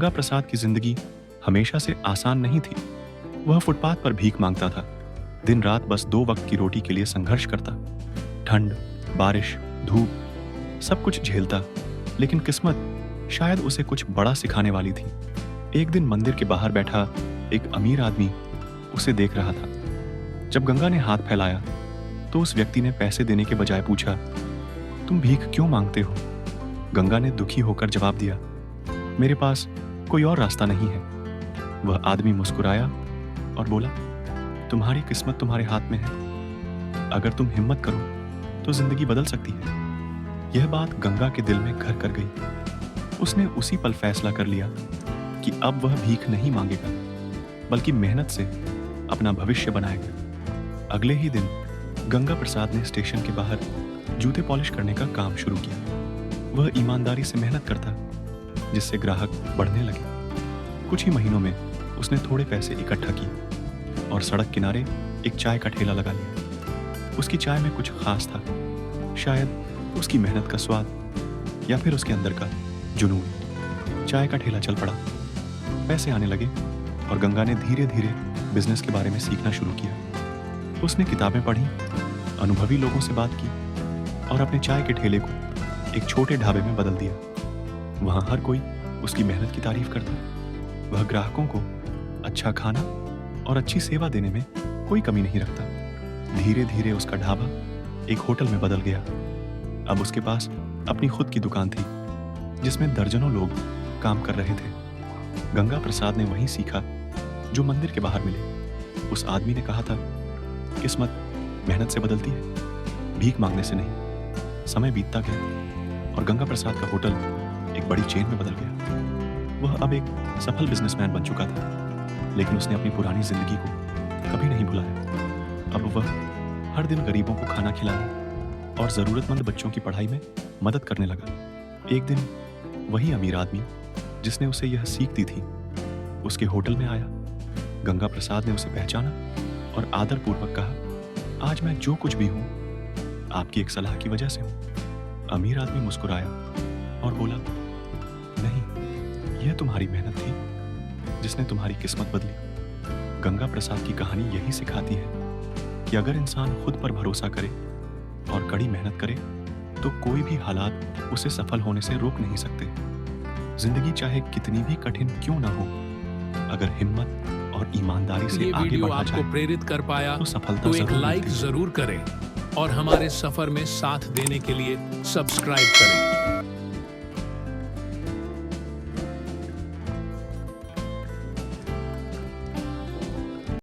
गंगा प्रसाद की जिंदगी हमेशा से आसान नहीं थी। वह फुटपाथ पर भीख मांगता था, दिन रात बस 2 वक्त की रोटी के लिए संघर्ष करता। ठंड, बारिश, धूप सब कुछ झेलता, लेकिन किस्मत शायद उसे कुछ बड़ा सिखाने वाली थी। एक दिन मंदिर के बाहर बैठा एक अमीर आदमी उसे देख रहा था। जब गंगा ने हाथ फैलाया तो उस व्यक्ति ने पैसे देने के बजाय पूछा, तुम भीख क्यों मांगते हो? गंगा ने दुखी होकर जवाब दिया, मेरे पास कोई और रास्ता नहीं है। वह आदमी मुस्कुराया और बोला, तुम्हारी किस्मत तुम्हारे हाथ में है। अगर तुम हिम्मत करो तो जिंदगी बदल सकती है। यह बात गंगा के दिल में घर कर गई। उसने उसी पल फैसला कर लिया कि अब वह भीख नहीं मांगेगा, बल्कि मेहनत से अपना भविष्य बनाएगा। अगले ही दिन गंगा प्रसाद ने स्टेशन के बाहर जूते पॉलिश करने का काम शुरू किया। वह ईमानदारी से मेहनत करता, जिससे ग्राहक बढ़ने लगे। कुछ ही महीनों में उसने थोड़े पैसे इकट्ठा किए और सड़क किनारे एक चाय का ठेला लगा लिया। उसकी चाय में कुछ खास था, शायद उसकी मेहनत का स्वाद या फिर उसके अंदर का जुनून। चाय का ठेला चल पड़ा, पैसे आने लगे और गंगा ने धीरे धीरे बिजनेस के बारे में सीखना शुरू किया। उसने किताबें पढ़ी, अनुभवी लोगों से बात की और अपने चाय के ठेले को एक छोटे ढाबे में बदल दिया। वहां हर कोई उसकी मेहनत की तारीफ करता। वह ग्राहकों को अच्छा खाना और अच्छी सेवा देने में कोई कमी नहीं रखता। धीरे धीरे उसका ढाबा एक होटल में बदल गया। अब उसके पास अपनी खुद की दुकान थी, जिसमें दर्जनों लोग काम कर रहे थे। गंगा प्रसाद ने वही सीखा जो मंदिर के बाहर मिले। उस आदमी ने कहा था, किस्मत मेहनत से बदलती है, भीख मांगने से नहीं। समय बीतता गया और गंगा प्रसाद का होटल एक बड़ी चेन में बदल गया। वह अब एक सफल बिजनेसमैन बन चुका था, लेकिन उसने अपनी पुरानी जिंदगी को कभी नहीं भुलाया। अब वह हर दिन गरीबों को खाना खिलाने और जरूरतमंद बच्चों की पढ़ाई में मदद करने लगा। एक दिन वही अमीर आदमी जिसने उसे यह सीख दी थी, उसके होटल में आया। गंगा प्रसाद ने उसे पहचाना और आदरपूर्वक कहा, आज मैं जो कुछ भी हूं, आपकी एक सलाह की वजह से हूं। अमीर आदमी मुस्कुराया और बोला, नहीं, यह तुम्हारी मेहनत थी जिसने तुम्हारी किस्मत बदली। गंगा प्रसाद की कहानी यही सिखाती है कि अगर इंसान खुद पर भरोसा करे और कड़ी मेहनत करे तो कोई भी हालात उसे सफल होने से रोक नहीं सकते। जिंदगी चाहे कितनी भी कठिन क्यों ना हो, अगर हिम्मत और ईमानदारी से आगे बढ़ा जाए, आपको प्रेरित कर पाया तो सफलता तो एक जरूर लाइक मिलती है। जरूर करें और हमारे सफर में साथ देने के लिए सब्सक्राइब करें।